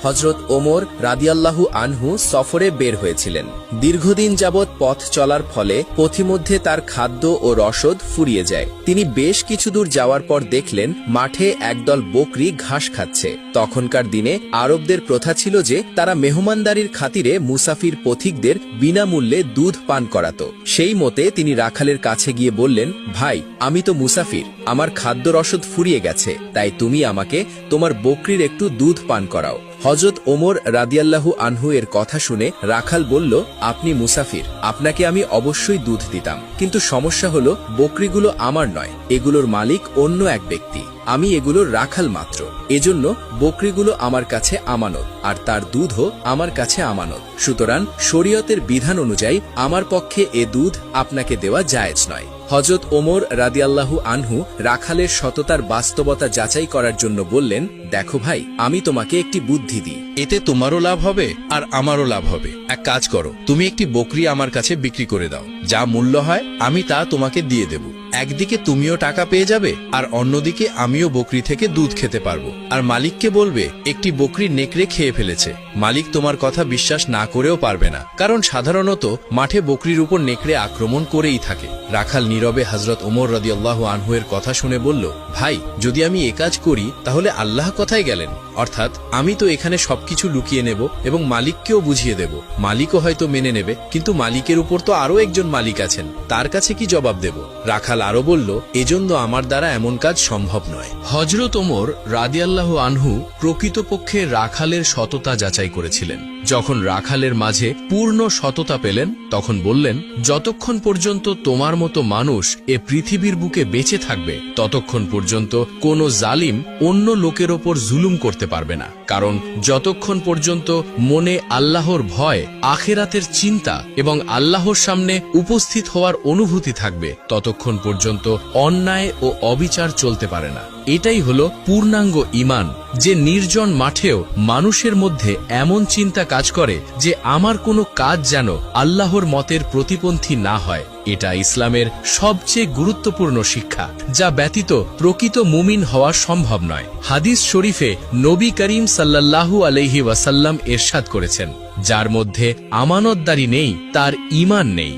হযরত ওমর রাদিয়াল্লাহু আনহু সফরে বের হয়েছিলেন। দীর্ঘদিন যাবৎ পথ চলার ফলে পথিমধ্যে তার খাদ্য ও রসদ ফুরিয়ে যায়। তিনি বেশ কিছু দূর যাওয়ার পর দেখলেন মাঠে একদল বকরি ঘাস খাচ্ছে। তখনকার দিনে আরবদের প্রথা ছিল যে তারা মেহমানদারির খাতিরে মুসাফির পথিকদের বিনামূল্যে দুধ পান করাতো। সেই মতে তিনি রাখালের কাছে গিয়ে বললেন, ভাই, আমি তো মুসাফির, আমার খাদ্য রসদ ফুরিয়ে গেছে, তাই তুমি আমাকে তোমার বকরির একটু দুধ পান করাও। হযরত ওমর রাদিয়াল্লাহু আনহু এর কথা শুনে রাখাল বলল, আপনি মুসাফির, আপনাকে আমি অবশ্যই দুধ দিতাম, কিন্তু সমস্যা হলো বকরিগুলো আমার নয়, এগুলোর মালিক অন্য এক ব্যক্তি, আমি এগুলোর রাখাল মাত্র। এজন্য বকরিগুলো আমার কাছে আমানত, আর তার দুধও আমার কাছে আমানত। সুতরাং শরীয়তের বিধান অনুযায়ী আমার পক্ষে এ দুধ আপনাকে দেওয়া জায়েজ নয়। হযরত ওমর রাদিয়াল্লাহু আনহু রাখালের সততার বাস্তবতা যাচাই করার জন্য বললেন, দেখো ভাই, আমি তোমাকে একটি বুদ্ধি দিই, এতে তোমারও লাভ হবে আর আমারও লাভ হবে। এক কাজ করো, তুমি একটি বকরি আমার কাছে বিক্রি করে দাও, যা মূল্য হয় আমি তা তোমাকে দিয়ে দেব। একদিকে তুমিও টাকা পেয়ে যাবে, আর অন্যদিকে আমিও বকরি থেকে দুধ খেতে পারবো। আর মালিককে বলবে একটি বকরি নেকড়ে খেয়ে ফেলেছে। মালিক তোমার কথা বিশ্বাস না করেও পারবে না, কারণ সাধারণত মাঠে বকরির উপর নেকড়ে আক্রমণ করেই থাকে। রাখাল নীরবে হযরত ওমর রাদিয়াল্লাহু আনহু এর কথা শুনে বলল, ভাই, যদি আমি এ কাজ করি তাহলে আল্লাহ কথাই গেলেন, অর্থাৎ আমি তো এখানে সবকিছু লুকিয়ে নেব এবং মালিককেও বুঝিয়ে দেব। মালিকও হয়তো মেনে নেবে, কিন্তু মালিকের উপর তো আরো একজন মালিক আছেন, তার কাছে কি জবাব দেব? রাখাল আরো বলল, এজন্য আমার দ্বারা এমন কাজ সম্ভব নয়। হযরত ওমর রাদিয়াল্লাহু আনহু প্রকৃতপক্ষে রাখালের সততা যাচাই করেছিলেন। যখন রাখালের মাঝে পূর্ণ সততা পেলেন, তখন বললেন, যতক্ষণ পর্যন্ত তোমার মতো মানুষ এ পৃথিবীর বুকে বেঁচে থাকবে, ততক্ষণ পর্যন্ত কোনো জালিম অন্য লোকের ওপর জুলুম করতে পারবে না। কারণ যতক্ষণ পর্যন্ত মনে আল্লাহর ভয়, আখিরাতের চিন্তা এবং আল্লাহর সামনে উপস্থিত হওয়ার অনুভূতি থাকবে, ততক্ষণ পর্যন্ত অন্যায় ও অবিচার চলতে পারে না। এটাই হলো পূর্ণাঙ্গ ঈমান, যে নির্জন মাঠেও মানুষের মধ্যে এমন চিন্তা কাজ করে যে আমার কোনো কাজ যেন আল্লাহর মতের প্রতিপন্থী না হয়। এটা ইসলামের সবচেয়ে গুরুত্বপূর্ণ শিক্ষা, যা ব্যতীত প্রকৃত মুমিন হওয়া সম্ভব নয়। হাদিস শরীফে নবী করিম সাল্লাল্লাহু আলাইহি ওয়াসাল্লাম ইরশাদ করেছেন, যার মধ্যে আমানতদারি নেই তার ঈমান নেই।